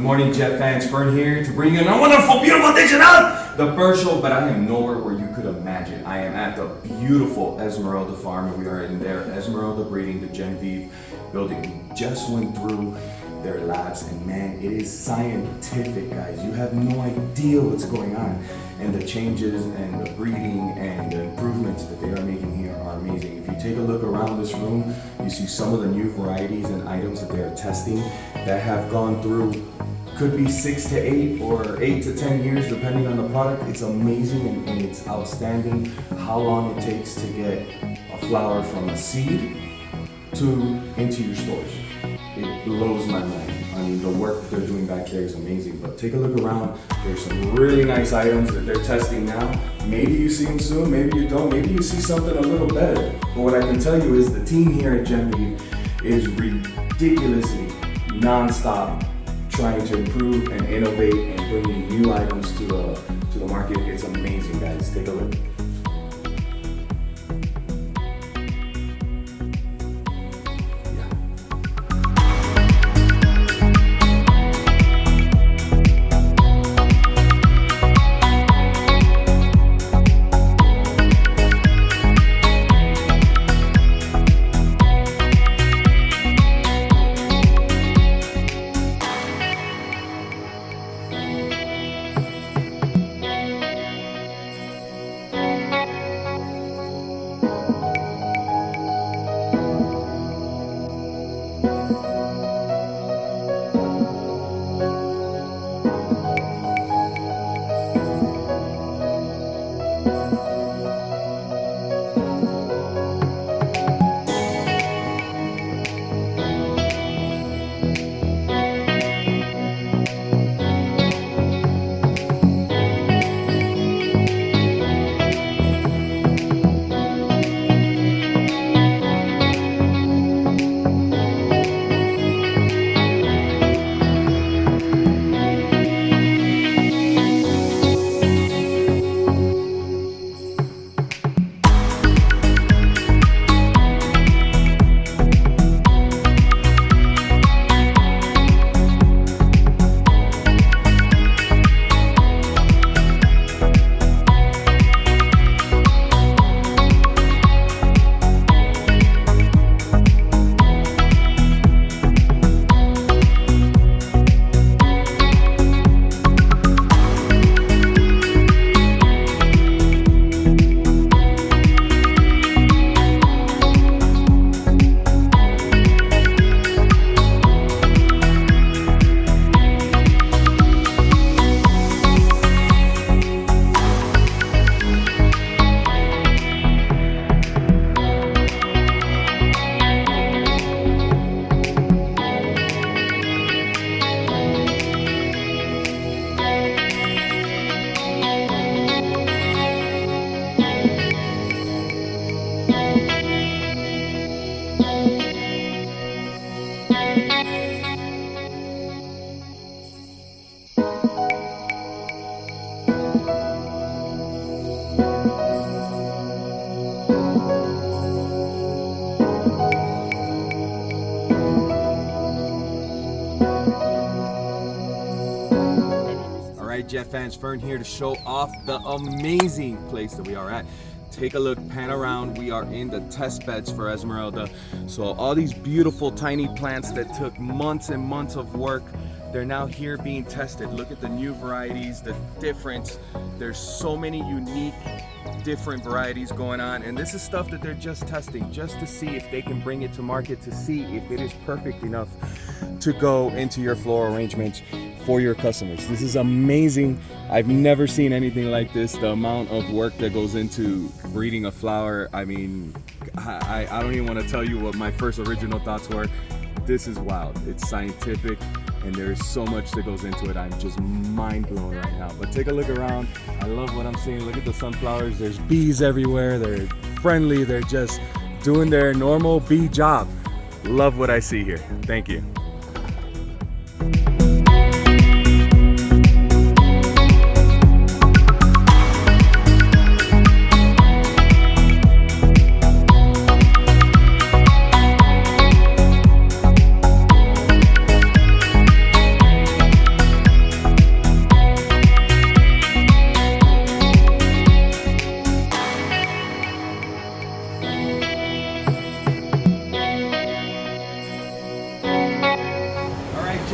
morning, Jet fans. Fern here to bring you a wonderful, beautiful edition of the Bird Show. But I am nowhere where you could imagine. I am at the beautiful Esmeralda farm, and we are in their Esmeralda breeding, the Genevieve building. We just went through their labs, and man, it is scientific, guys. You have no idea what's going on, and the changes and the breeding and the improvements that they are making here are amazing. If you take a look around this room, you see some of the new varieties and items that they are testing that have gone through, could be 6 to 8 or 8 to 10 years depending on the product. It's amazing and it's outstanding how long it takes to get a flower from a seed into your stores. It blows my mind. I mean, the work that they're doing back there is amazing, but take a look around. There's some really nice items that they're testing now. Maybe you see them soon, maybe you don't, maybe you see something a little better. But what I can tell you is the team here at Genevieve is ridiculously non-stop trying to improve and innovate and bringing new items to the market. It's amazing, guys. Take a look. Jet fans, Fern here to show off the amazing place that we are at. Take a look, pan around. We are in the test beds for Esmeralda. So all these beautiful tiny plants that took months and months of work, they're now here being tested. Look at the new varieties, the difference. There's so many unique different varieties going on, and this is stuff that they're just testing just to see if they can bring it to market, to see if it is perfect enough to go into your floral arrangements for your customers. This is amazing. I've never seen anything like this. The amount of work that goes into breeding a flower, I mean, I don't even want to tell you what my first original thoughts were. This is wild. It's scientific, and there's so much that goes into it. I'm just mind blown right now. But take a look around. I love what I'm seeing. Look at the sunflowers. There's bees everywhere. They're friendly. They're just doing their normal bee job. Love what I see here. Thank you.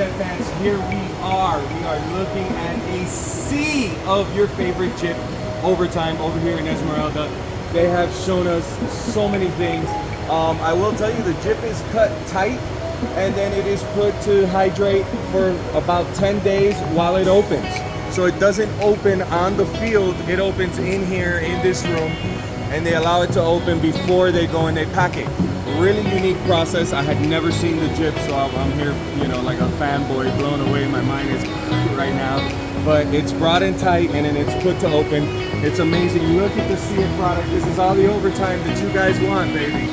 Jet fans, here we are. We are looking at a sea of your favorite Jip overtime over here in Esmeralda. They have shown us so many things. I will tell you, the Jip is cut tight and then it is put to hydrate for about 10 days while it opens. So it doesn't open on the field, it opens in here in this room, and they allow it to open before they go and they pack it. Really unique process. I had never seen the Jip, so I'm here, you know, like a fanboy, blown away. My mind is right now. But it's brought in tight and then it's put to open. It's amazing. You look at the sea of product. This is all the overtime that you guys want, baby.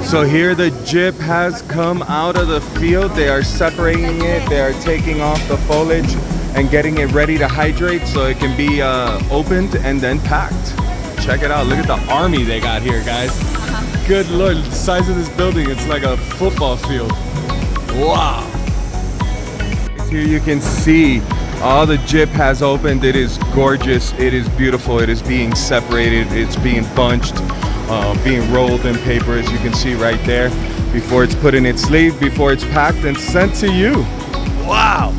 So here the Jip has come out of the field. They are separating it. They are taking off the foliage and getting it ready to hydrate so it can be opened and then packed. Check it out. Look at the army they got here, guys. Good Lord, the size of this building, it's like a football field. Wow. Here you can see all the Jip has opened. It is gorgeous. It is beautiful. It is being separated. It's being bunched, being rolled in paper, as you can see right there, before it's put in its sleeve, before it's packed and sent to you. Wow.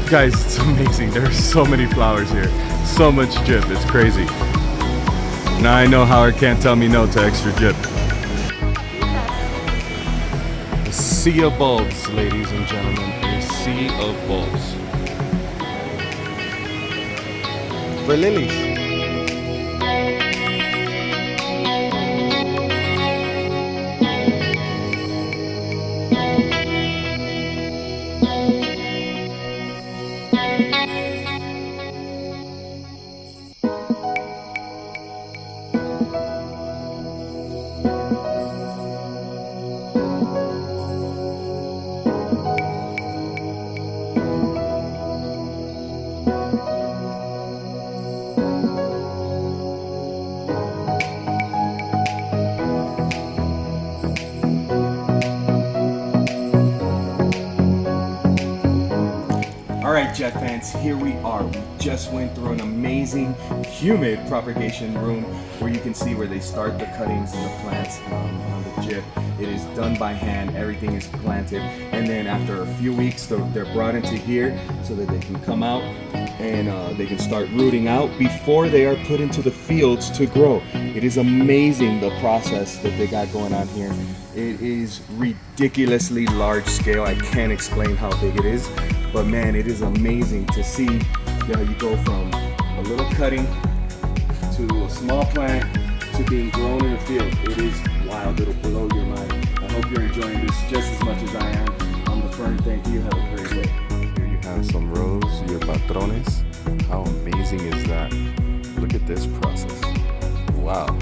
Guys, it's amazing. There are so many flowers here. So much Jip. It's crazy. Now I know Howard can't tell me no to extra Jip. A sea of bulbs, ladies and gentlemen. A sea of bulbs. For lilies. Alright, Jet fans, here we are. We just went through an amazing humid propagation room where you can see where they start the cuttings and the plants on the Jip. It is done by hand, everything is planted, and then after a few weeks they're brought into here so that they can come out and they can start rooting out before they are put into the fields to grow. It is amazing the process that they got going on here. It is ridiculously large scale. I can't explain how big it is. But man, it is amazing to see how you go from a little cutting to a small plant to being grown in the field. It is wild. It'll blow your mind. I hope you're enjoying this just as much as I am. I'm the Fern. Thank you. Have a great day. Here you have some rows, your patrones. How amazing is that? Look at this process. Wow.